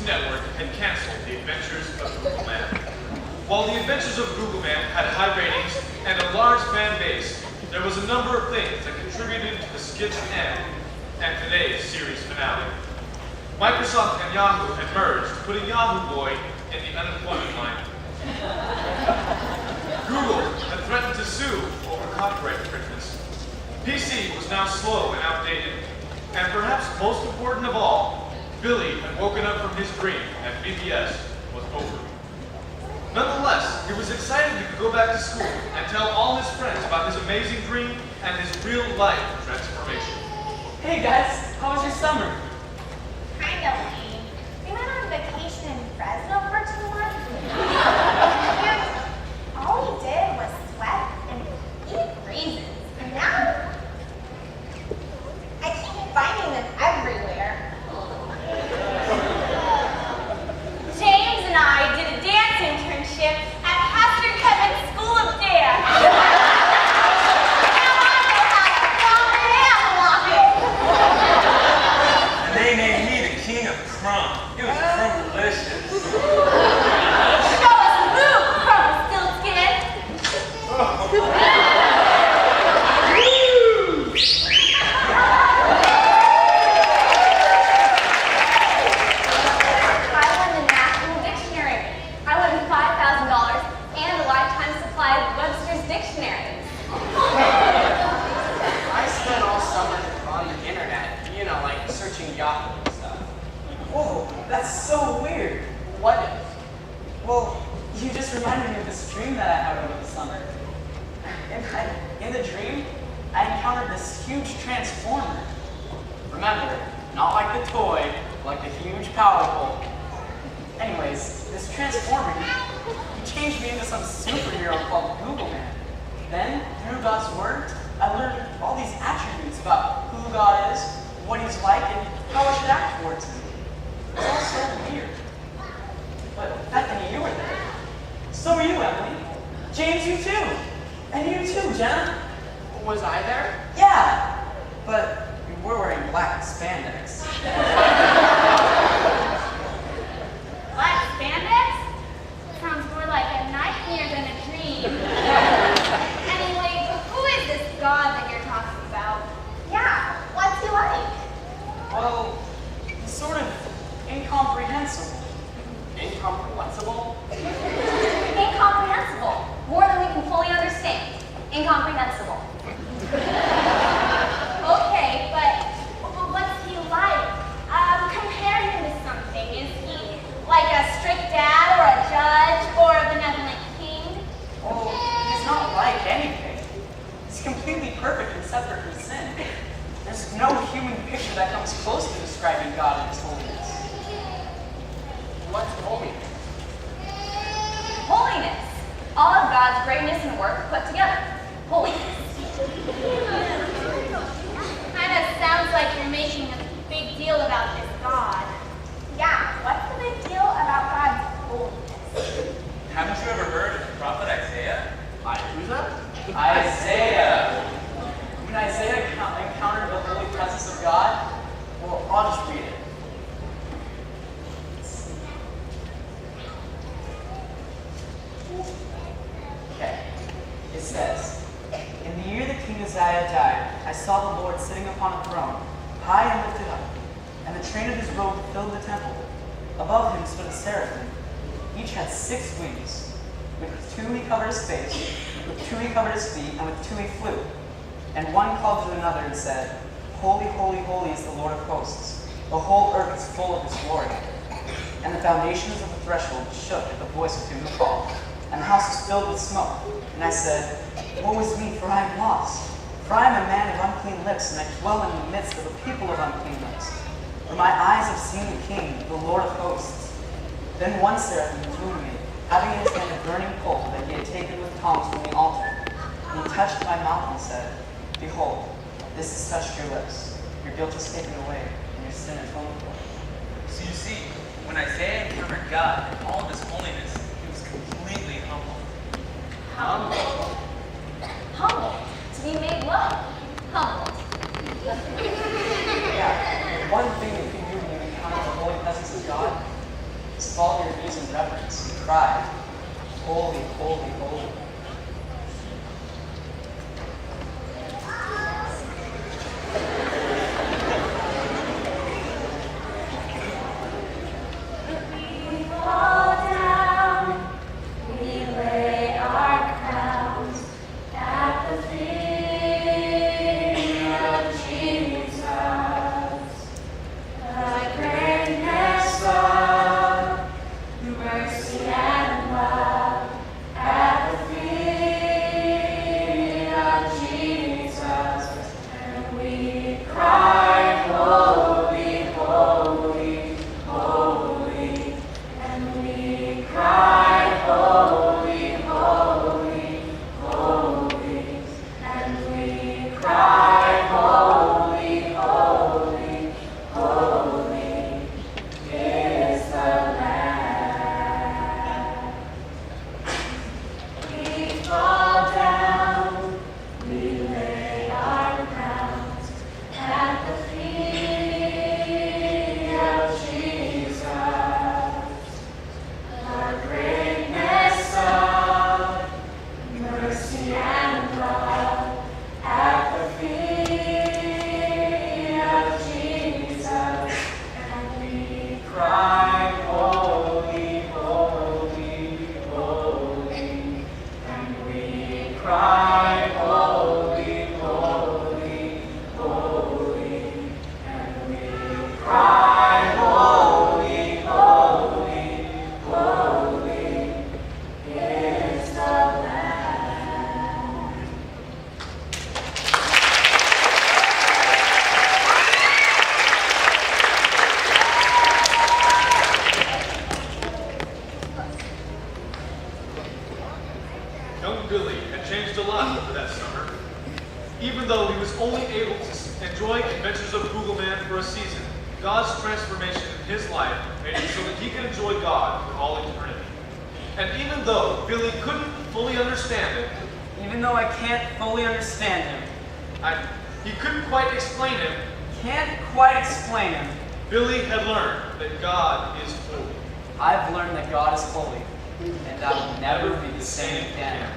News Network had canceled The Adventures of Googleman. While The Adventures of Googleman had high ratings and a large fan base, there was a number of things that contributed to the skit's end and today's series finale. Microsoft and Yahoo had merged, putting Yahoo Boy in the unemployment line. Google had threatened to sue over copyright infringements. PC was now slow and outdated. And perhaps most important of all, Billy had woken up from his dream and VBS was over. Nonetheless, he was excited to go back to school and tell all his friends about his amazing dream and his real-life transformation. Hey guys, how was your summer? Kind of lame. We went on vacation in Fresno for 2 months. And all we did was sweat and eat raisins. And now, I keep finding them everywhere. James and I did a dance internship at Pastor Kevin's School of Dance. Now I know how to drum and walk it. And they named me the king of crumb. It was crumb-delicious. Show us a move, crumb still skin. Yahoo and stuff. Whoa, that's so weird. What if? Well, you just reminded me of this dream that I had over the summer. In the dream, I encountered this huge transformer. Remember, not like the toy, like the huge power pole. Anyways, this transformer, he changed me into some superhero called Googleman. Then, through God's word, I learned all these attributes about who God is, what he's like, and how I should act towards him. It's all so weird. But Bethany, you were there. So were you, Emily. James, you too. And you too, Jenna. Was I there? Yeah, but you were wearing black spandex. Black spandex? Sounds more like a nightmare than a dream. Anyway, who is this God that you're talking about? Yeah, what's he like? Well, he's sort of incomprehensible. Incomprehensible? Incomprehensible. More than we can fully understand. Incomprehensible. Okay, but what's he like? Compare him to something. Is he like a strict dad or a judge or a benevolent king? Well, he's not like anything. He's completely perfect and separate from sin. There's no human picture that comes close to describing God and his holiness. What's holiness? Holiness. All of God's greatness and work put together. Holiness. Kind of sounds like you're making a big deal about this God. Yeah, what's the big deal about God's holiness? Haven't you ever heard of the prophet Isaiah? Who's that? Isaiah. When Isaiah encountered the holy presence of God, well, I'll just read it. Okay. It says, "In the year that King Uzziah died, I saw the Lord sitting upon a throne, high and lifted up, and the train of his robe filled the temple. Above him stood a seraphim. Each had 6 wings. With 2 he covered his face, with 2 he covered his feet, and with 2 he flew. And one called to another and said, Holy, holy, holy is the Lord of hosts. The whole earth is full of his glory. And the foundations of the threshold shook at the voice of him who called, and the house was filled with smoke. And I said, Woe is me, for I am lost. For I am a man of unclean lips, and I dwell in the midst of a people of unclean lips. For my eyes have seen the King, the Lord of hosts. Then one seraphim flew to me, having in his hand a burning coal that he had taken with tongs from the altar. And he touched my mouth and said, Behold, this has touched your lips. Your guilt is taken away, and your sin atoned for. So you see, when Isaiah encountered God in all of his holiness, he was completely humble. Humble. Humble. To be made love. Humble. Yeah, one thing that you do when you encounter the holy presence of God Just fall to your knees in reverence and cry, "Holy, holy, holy." We fall down, we lay our crowns at the feet of Jesus. The greatness of mercy and love at the feet of Jesus, and we cry, "Holy, holy, holy," and we cry, "Holy, holy, holy," and we cry, "Holy, holy, holy is the Lamb." We fall down, we lay our crowns at the feet of Jesus. The greatness of mercy and love at the feet of Jesus, and we cry, "Holy, holy, holy," and we cry, "Holy, holy, holy," and we cry, "Holy, holy, holy is the Lamb." Young Billy had changed a lot over that summer. Even though he was only able to enjoy adventures of Googleman for a season, God's transformation in his life made it so that he could enjoy God for all eternity. And even though Billy couldn't fully understand it, Even though I can't fully understand him, he couldn't quite explain him, can't quite explain him, Billy had learned that God is holy. I've learned that God is holy, and I will never be the same again.